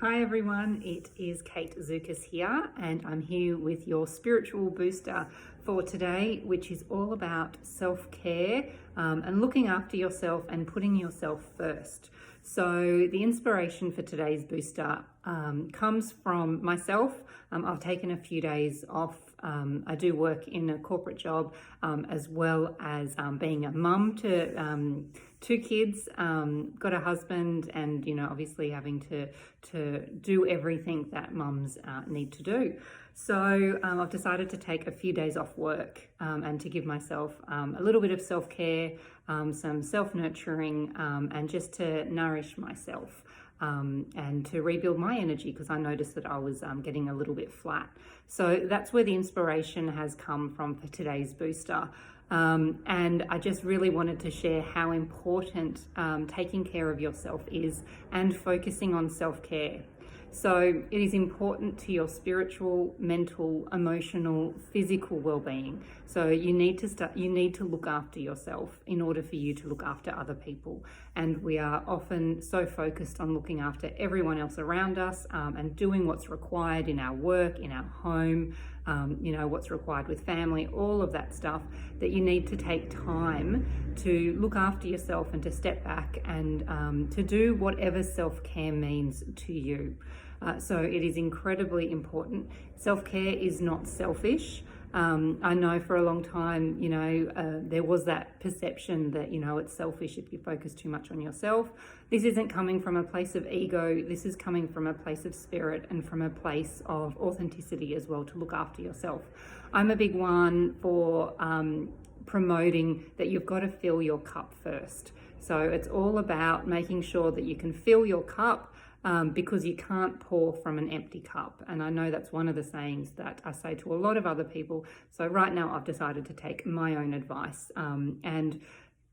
Hi everyone, it is Kate Zukas here, and I'm here with your spiritual booster for today, which is all about self-care and looking after yourself and putting yourself first. So the inspiration for today's booster comes from myself. I've taken a few days off. I do work in a corporate job as well as being a mum to two kids, got a husband, and obviously having to do everything that mums need to do. So I've decided to take a few days off work and to give myself a little bit of self-care, some self-nurturing, and just to nourish myself and to rebuild my energy, because I noticed that I was getting a little bit flat. So that's where the inspiration has come from for today's booster. And I just really wanted to share how important taking care of yourself is and focusing on self-care. So it is important to your spiritual, mental, emotional, physical well-being. So you need to look after yourself in order for you to look after other people. And we are often so focused on looking after everyone else around us and doing what's required in our work, in our home, what's required with family, all of that stuff, that you need to take time to look after yourself and to step back and to do whatever self-care means to you. So it is incredibly important. Self-care is not selfish. I know for a long time, there was that perception that, it's selfish if you focus too much on yourself. This isn't coming from a place of ego. This is coming from a place of spirit and from a place of authenticity as well, to look after yourself. I'm a big one for promoting that you've got to fill your cup first. So it's all about making sure that you can fill your cup, because you can't pour from an empty cup. And I know that's one of the sayings that I say to a lot of other people. So right now I've decided to take my own advice and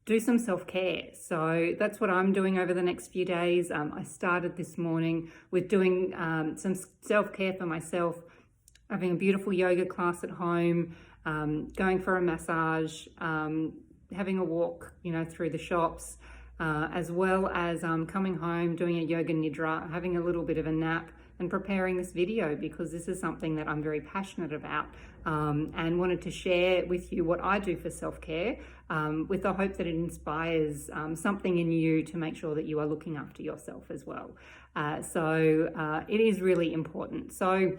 do some self-care. So that's what I'm doing over the next few days. I started this morning with doing some self-care for myself, having a beautiful yoga class at home, going for a massage, having a walk, through the shops, as well as coming home, doing a yoga nidra, having a little bit of a nap, and preparing this video, because this is something that I'm very passionate about and wanted to share with you what I do for self-care, with the hope that it inspires something in you to make sure that you are looking after yourself as well. So it is really important. So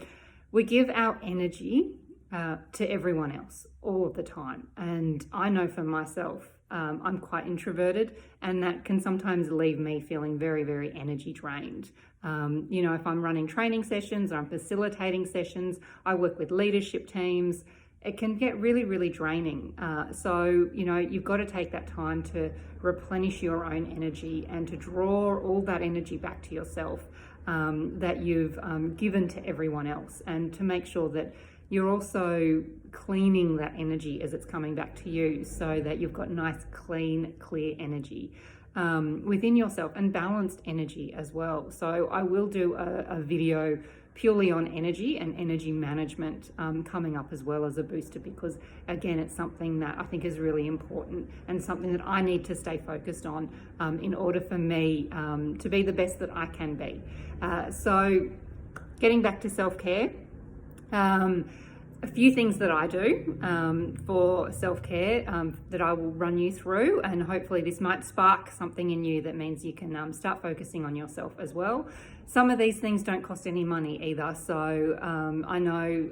we give our energy to everyone else all of the time. And I know for myself, I'm quite introverted, and that can sometimes leave me feeling very, very energy drained. If I'm running training sessions or I'm facilitating sessions, I work with leadership teams, it can get really, really draining. So you've got to take that time to replenish your own energy and to draw all that energy back to yourself that you've given to everyone else, and to make sure that you're also cleaning that energy as it's coming back to you, so that you've got nice, clean, clear energy within yourself, and balanced energy as well. So I will do a video purely on energy and energy management coming up, as well as a booster, because again, it's something that I think is really important and something that I need to stay focused on in order for me to be the best that I can be. So getting back to self-care, a few things that I do for self-care that I will run you through, and hopefully this might spark something in you that means you can start focusing on yourself as well. Some of these things don't cost any money either. So I know,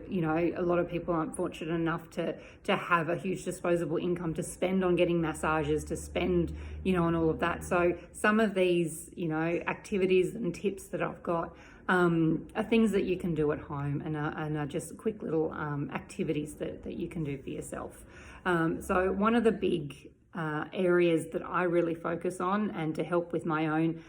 a lot of people aren't fortunate enough to have a huge disposable income to spend on getting massages, to spend, on all of that. So some of these, activities and tips that I've got are things that you can do at home, and are just quick little activities that you can do for yourself. So one of the big areas that I really focus on, and to help with my own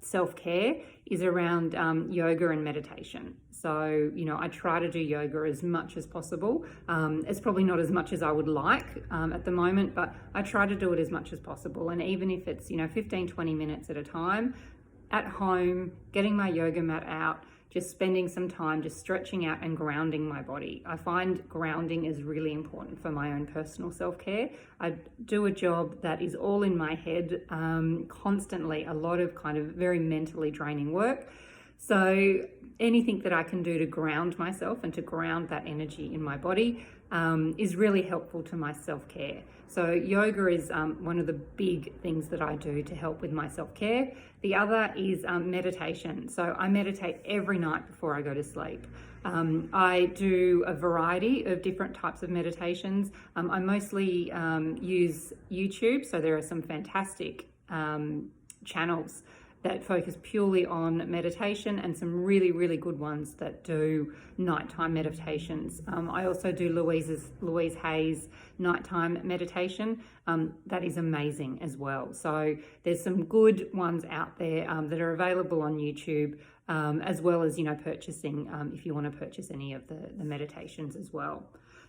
self-care, is around yoga and meditation. So, I try to do yoga as much as possible. It's probably not as much as I would like at the moment, but I try to do it as much as possible. And even if it's, 15, 20 minutes at a time, at home, getting my yoga mat out, just spending some time just stretching out and grounding my body. I find grounding is really important for my own personal self-care. I do a job that is all in my head constantly, a lot of kind of very mentally draining work. So anything that I can do to ground myself and to ground that energy in my body is really helpful to my self-care. So yoga is one of the big things that I do to help with my self-care. The other is meditation. So I meditate every night before I go to sleep. I do a variety of different types of meditations. I mostly use YouTube, so there are some fantastic channels that focus purely on meditation, and some really, really good ones that do nighttime meditations. I also do Louise Hay's nighttime meditation. That is amazing as well. So there's some good ones out there that are available on YouTube, as well as, purchasing if you want to purchase any of the meditations as well.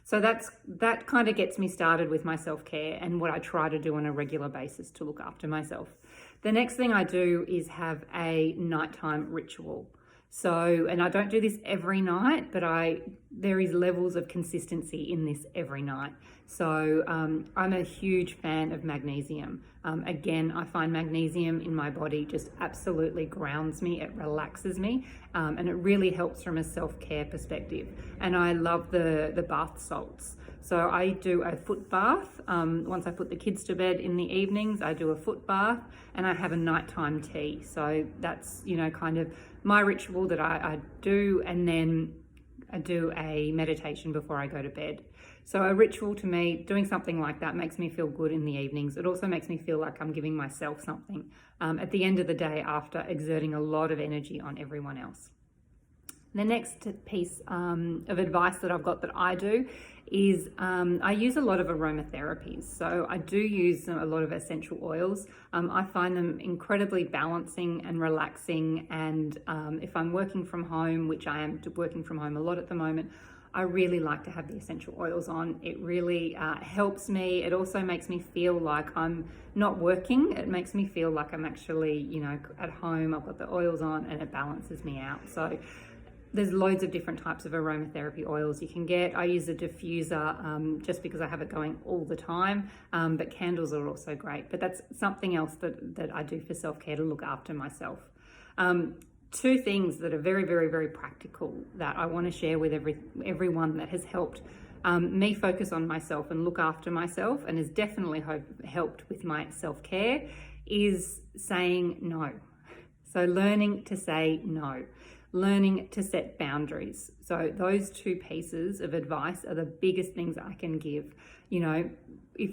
So that kind of gets me started with my self-care and what I try to do on a regular basis to look after myself. The next thing I do is have a nighttime ritual. So, and I don't do this every night, but there is levels of consistency in this every night. So I'm a huge fan of magnesium. Again, I find magnesium in my body just absolutely grounds me, it relaxes me, and it really helps from a self-care perspective. And I love the bath salts. So I do a foot bath. Once I put the kids to bed in the evenings, I do a foot bath, and I have a nighttime tea. So that's, kind of my ritual that I do, and then I do a meditation before I go to bed. So a ritual to me, doing something like that makes me feel good in the evenings. It also makes me feel like I'm giving myself something at the end of the day after exerting a lot of energy on everyone else. The next piece of advice that I've got that I do is I use a lot of aromatherapies. So I do use a lot of essential oils. I find them incredibly balancing and relaxing. And if I'm working from home, which I am working from home a lot at the moment, I really like to have the essential oils on. It really helps me. It also makes me feel like I'm not working. It makes me feel like I'm actually, at home. I've got the oils on and it balances me out. So there's loads of different types of aromatherapy oils you can get. I use a diffuser just because I have it going all the time, but candles are also great. But that's something else that I do for self-care to look after myself. Two things that are very, very, very practical that I want to share with everyone that has helped me focus on myself and look after myself, and has definitely helped with my self-care, is saying no. So learning to say no. Learning to set boundaries. So those two pieces of advice are the biggest things I can give.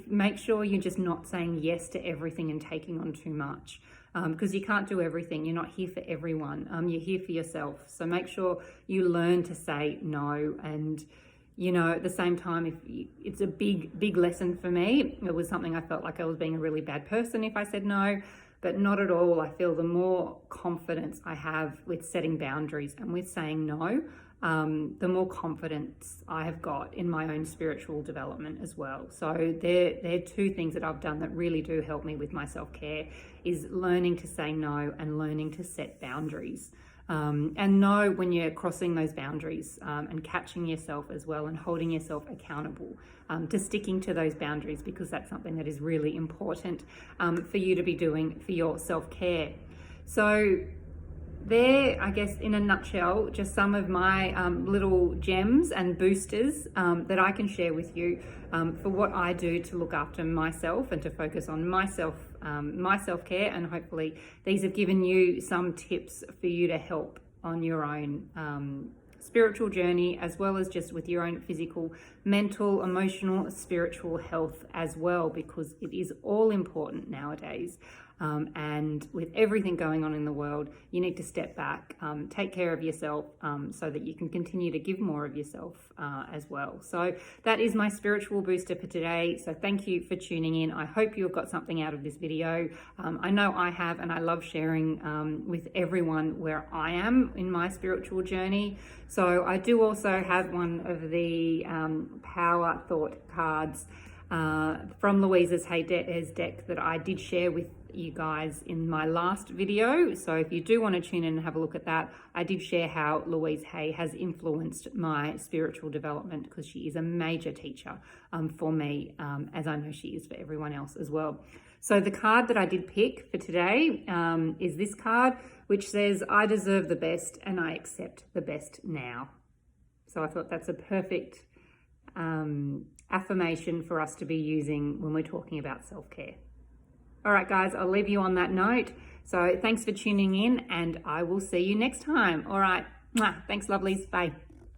Make sure you're just not saying yes to everything and taking on too much, because you can't do everything. You're not here for everyone. You're here for yourself. So make sure you learn to say no. And at the same time, it's a big lesson for me. It was something I felt like I was being a really bad person if I said no. But not at all. I feel the more confidence I have with setting boundaries and with saying no, the more confidence I have got in my own spiritual development as well. So they're two things that I've done that really do help me with my self-care, is learning to say no and learning to set boundaries. And know when you're crossing those boundaries, and catching yourself as well, and holding yourself accountable to sticking to those boundaries, because that's something that is really important for you to be doing for your self-care. So there, I guess, in a nutshell, just some of my little gems and boosters that I can share with you for what I do to look after myself and to focus on myself, my self-care. And hopefully these have given you some tips for you to help on your own spiritual journey, as well as just with your own physical, mental, emotional, spiritual health as well, because it is all important nowadays. And with everything going on in the world, you need to step back, take care of yourself, so that you can continue to give more of yourself as well. So that is my spiritual booster for today. So thank you for tuning in. I hope you've got something out of this video. I know I have, and I love sharing with everyone where I am in my spiritual journey. So I do also have one of the Power Thought cards from Louise's Hay's deck that I did share with you guys in my last video. So if you do want to tune in and have a look at that, I did share how Louise Hay has influenced my spiritual development, because she is a major teacher for me, as I know she is for everyone else as well. So the card that I did pick for today is this card, which says, I deserve the best and I accept the best now. So I thought that's a perfect affirmation for us to be using when we're talking about self-care. All right, guys, I'll leave you on that note. So thanks for tuning in, and I will see you next time. All right. Thanks, lovelies. Bye.